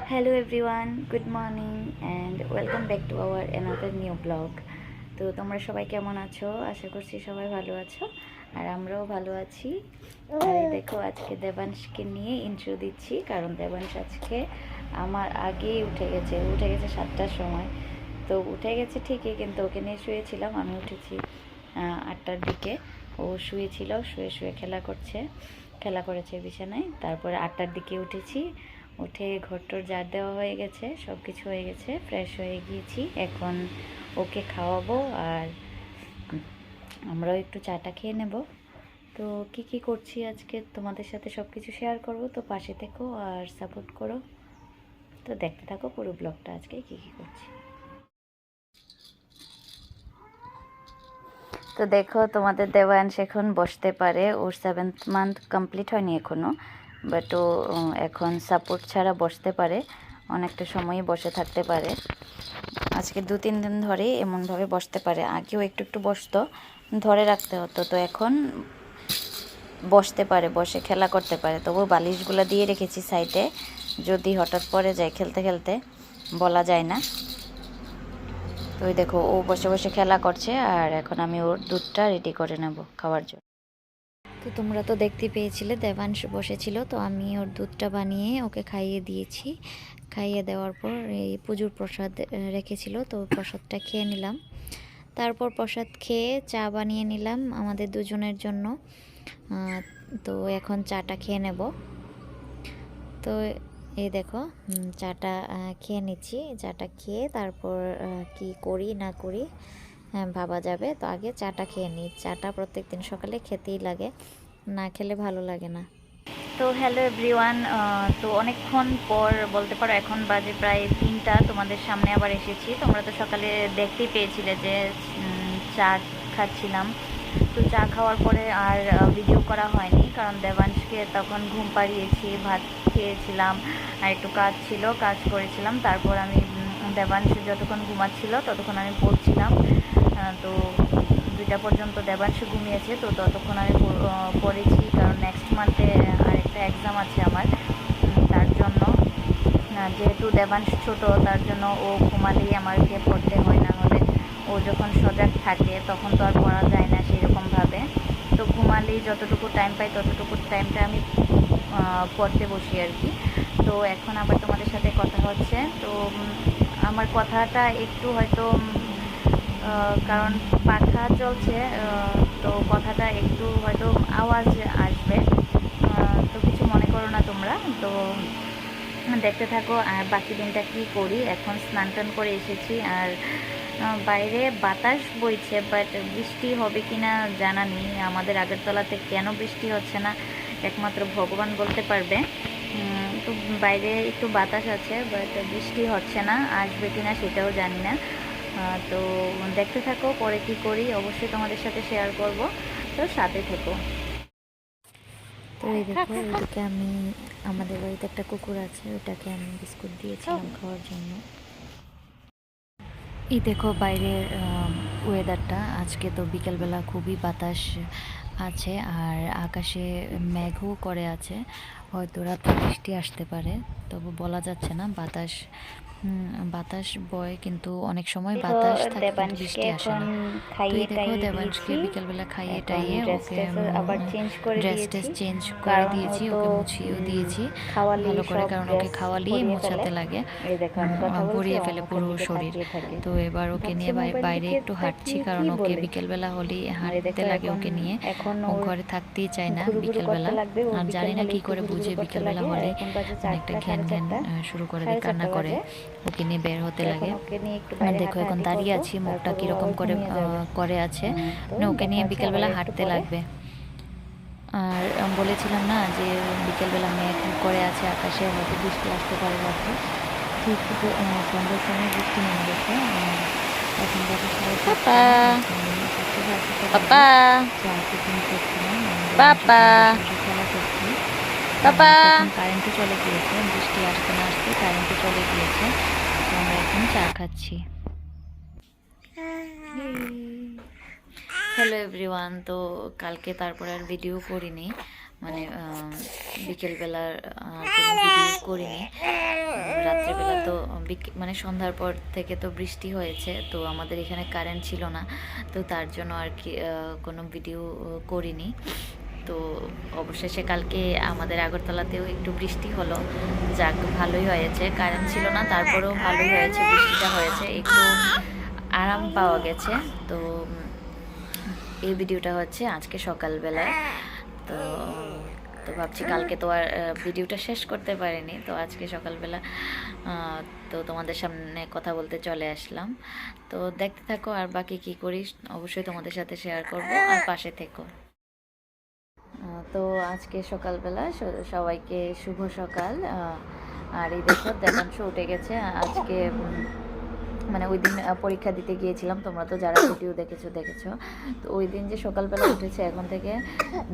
Hello everyone, good morning and welcome back to our another new blog. তো তোমরা সবাই কেমন আছো? আশা করছি সবাই ভালো আছো আর আমরাও ভালো আছি। আর দেখো আজকে দেবাংশকে নিয়ে ইন্ট্রো দিচ্ছি কারণ দেবাংশ আজকে আমার আগেই উঠে গেছে 7টার সময়। তো উঠে গেছে ঠিকই, কিন্তু ওকে নিয়ে শুয়েছিলাম, আমি উঠেছি 8টার দিকে। ও শুয়েছিল, শুয়ে শুয়ে খেলা করেছে বিছানায়। তারপরে 8টার দিকে উঠেছি, উঠে ঘরটর ঝাড় দেওয়া হয়ে গেছে, সব কিছু হয়ে গেছে, ফ্রেশ হয়ে গিয়েছি। এখন ওকে খাওয়াবো আর আমরাও একটু চাটা খেয়ে নেব। তো কি করছি আজকে তোমাদের সাথে সব কিছু শেয়ার করব, তো পাশে থেকো আর সাপোর্ট করো। তো দেখতে থাকো পুরো ব্লগটা, আজকে কি করছি। তো দেখো তোমাদের দেবাংশ এখন বসতে পারে, ওর 7th মান্থ কমপ্লিট হয়নি এখনও, বাট ও এখন সাপোর্ট ছাড়া বসতে পারে, অনেকটা সময়ই বসে থাকতে পারে। আজকে 2-3 দিন ধরে এমনভাবে বসতে পারে। আগেও একটু বসতো, ধরে রাখতে হতো, তো এখন বসতে পারে, বসে খেলা করতে পারে। তবু বালিশগুলো দিয়ে রেখেছি সাইডে, যদি হঠাৎ পড়ে যায় খেলতে খেলতে, বলা যায় না। তো ওই দেখো ও বসে বসে খেলা করছে আর এখন আমি ওর দুধটা রেডি করে নেব খাওয়ার জন্য। তো তোমরা তো দেখতে পেয়েছিলে দেবাংশ বসেছিল, তো আমি ওর দুধটা বানিয়ে ওকে খাইয়ে দিয়েছি। খাইয়ে দেওয়ার পর এই পুজোর প্রসাদ রেখেছিল, তো প্রসাদটা খেয়ে নিলাম। তারপর প্রসাদ খেয়ে চা বানিয়ে নিলাম আমাদের দুজনের জন্য। তো এখন চাটা খেয়ে নেব। তো এই দেখো চাটা খেয়ে নিচ্ছি। চাটা খেয়ে তারপর কি করি না করি ভাবা যাবে। তো আগে চাটা খেয়ে নিই। চাটা প্রত্যেক দিন সকালে খেতেই লাগে, না খেলে ভালো লাগে না। তো হ্যালো এভরিওয়ান, তো অনেকক্ষণ পর বলতে পারো, এখন বাজে প্রায় 3টা, তোমাদের সামনে আবার এসেছি। তোমরা তো সকালে দেখতেই পেয়েছিলে যে চা খাচ্ছিলাম। তো চা খাওয়ার পরে আর ভিডিও করা হয়নি, কারণ দেবাংশকে তখন ঘুম পাড়িয়েছি, ভাত খেয়েছিলাম আর একটু কাজ ছিল, কাজ করেছিলাম। তারপর আমি দেবাংশ যতক্ষণ ঘুমাচ্ছিল ততক্ষণ আমি পড়ছিলাম। তো 2টা পর্যন্ত দেবাংশ ঘুমিয়েছে, তো ততক্ষণ আমি পড়েছি, কারণ নেক্সট মান্থে আরেকটা এক্সাম আছে আমার। তার জন্য যেহেতু দেবাংশ ছোট, তার জন্য ও ঘুমালেই আমাকে পড়তে হয়, না হলে ও যখন সজাগ থাকে তখন তো আর পড়া যায় না সেরকমভাবে। তো ঘুমালেই যতটুকু টাইম পাই ততটুকু টাইমটা আমি পড়তে বসি আর কি। তো এখন আবার তোমাদের সাথে কথা হচ্ছে। তো আমার কথাটা একটু হয়তো কারণ পাখা চলছে, তো কথাটা একটু হয়তো আওয়াজ আসবে, তো কিছু মনে করো না তোমরা। তো দেখতে থাকো আর বাকি দিনটা কি করি। এখন স্নান টান করে এসেছি আর বাইরে বাতাস বইছে, বাট বৃষ্টি হবে কি না জানা নেই। আমাদের আগরতলাতে কেন বৃষ্টি হচ্ছে না একমাত্র ভগবান বলতে পারবে। তো বাইরে একটু বাতাস আছে, বাট বৃষ্টি হচ্ছে না, আসবে কি না সেটাও জানি না। তো দেখতে থাকো পরে কি করি, অবশ্যই তোমাদের সাথে শেয়ার করব, তো সাথে থেকো। তো এই দেখো এদিকে আমি, আমাদের বাড়িতে একটা কুকুর আছে, ওটাকে আমি বিস্কুট দিয়েছিলাম খাওয়ার জন্য। এই দেখো বাইরের ওয়েদারটা, আজকে তো বিকেলবেলা খুবই বাতাস আছে আর আকাশে মেঘও করে আছে, হয়তো রাতে বৃষ্টি আসতে পারে, তবু বলা যাচ্ছে না। বাতাস বয়, কিন্তু অনেক সময় বাতাস থাকে কিন্তু বৃষ্টি আসে না। তো এই দেখো দেবাংশকে বিকেলবেলা খাইয়ে টাইয়ে ওকে ড্রেস চেঞ্জ করে দিয়েছি, ওকে মুছিয়েও দিয়েছি ভালো করে, কারণ ওকে খাওয়ালেই মোছাতে লাগে, গড়িয়ে ফেলে পুরো শরীর। তো এবার ওকে নিয়ে বাইরে একটু হাঁটছি, কারণ ওকে বিকেলবেলা হলেই হাঁটতে লাগে ওকে নিয়ে, ও ঘরে থাকতেই চায় না বিকেলবেলা। আর জানি না কি করে বুঝে বিকেলবেলা হলে অনেকটা ঘ্যান ঘ্যান শুরু করে দিয়ে কান্না করে, ওকে নিয়ে বের হতে লাগে। আর দেখো এখন দাঁড়িয়ে আছি, মুখটা কীরকম করে করে আছে, মানে ওকে নিয়ে বিকেলবেলা হাঁটতে লাগবে। আর বলেছিলাম না যে বিকেলবেলা মেঘ করে আছে আকাশে, হয়তো বৃষ্টি আসতে পারে রাতে। ঠিক সন্ধ্যার সময় বৃষ্টি নেমে গেছে। এখন দেখো খেলা করছি। কারেন্টও চলে গিয়েছে, বৃষ্টি আসতে না আসতে কারেন্টও চলে গিয়েছে, তো আমরা এখন চা খাচ্ছি। হ্যালো এভরিওয়ান, তো কালকে তারপরে আর ভিডিও করিনি, মানে বিকেলবেলার কোনো ভিডিও করিনি, রাতে রাত্রেবেলা তো মানে সন্ধ্যার পর থেকে তো বৃষ্টি হয়েছে, তো আমাদের এখানে কারেন্ট ছিল না, তো তার জন্য আর কি কোনো ভিডিও করিনি। তো অবশেষে কালকে আমাদের আগরতলাতেও একটু বৃষ্টি হলো, যাক ভালোই হয়েছে। কারেন্ট ছিল না, তারপরেও ভালোই হয়েছে, বৃষ্টিটা হয়েছে, একটু আরাম পাওয়া গেছে। তো এই ভিডিওটা হচ্ছে আজকে সকালবেলায়। তো তো ভাবছি কালকে তো আর ভিডিওটা শেষ করতে পারিনি, তো আজকে সকালবেলা তো তোমাদের সামনে কথা বলতে চলে আসলাম। তো দেখতে থাকো, আর বাকি কি করি অবশ্যই তোমাদের সাথে শেয়ার করব, আর পাশে থেকো। তো আজকে সকালবেলা সবাইকে শুভ সকাল। আর এই দেখো দেবাংশ উঠে গেছে আজকে, মানে ওই দিন পরীক্ষা দিতে গিয়েছিলাম, তোমরা তো যারা ভিডিও দেখেছো। তো ওই দিন যে সকালবেলা উঠেছে, এখন থেকে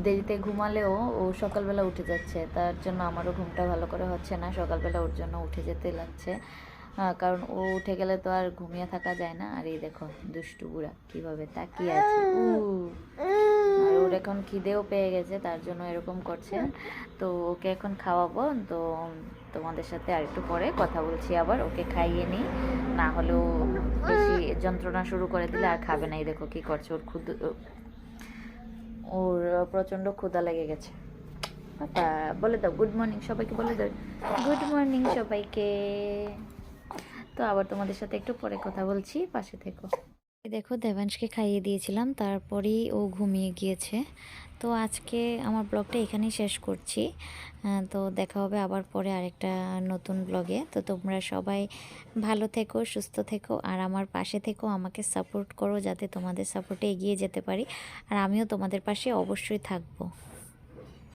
দেরিতে ঘুমালেও ও সকালবেলা উঠে যাচ্ছে, তার জন্য আমারও ঘুমটা ভালো করে হচ্ছে না, সকালবেলা ওর জন্য উঠে যেতে লাগছে। কারণ ও উঠে গেলে তো আর ঘুমিয়ে থাকা যায় না। আর এই দেখো দুষ্টু বুড়া কীভাবে তাকিয়ে আছে, আর ওর এখন খিদেও পেয়ে গেছে, তার জন্য এরকম করছে। তো ওকে এখন খাওয়াবো, তো তোমাদের সাথে আর একটু পরে কথা বলছি। আবার ওকে খাইয়ে নিই, না হলেও বেশি যন্ত্রণা শুরু করে দিলে আর খাবে না। এই দেখো কি করছে, ওর প্রচণ্ড ক্ষুধা লেগে গেছে। পাপা বলে দাও গুড মর্নিং সবাইকে, বলে দাও গুড মর্নিং সবাইকে। তো আবার তোমাদের সাথে একটু পরে কথা বলছি, পাশে থেকো। দেখো দেবাংশকে খাইয়ে দিয়েছিলাম, তারপরেই ও ঘুমিয়ে গিয়েছে। তো আজকে আমার ব্লগটা এখানেই শেষ করছি। তো দেখা হবে আবার পরে আরেকটা নতুন ব্লগে। তো তোমরা সবাই ভালো থেকো, সুস্থ থেকো, আর আমার পাশে থেকো, আমাকে সাপোর্ট করো যাতে তোমাদের সাপোর্টে এগিয়ে যেতে পারি, আর আমিও তোমাদের পাশে অবশ্যই থাকবো।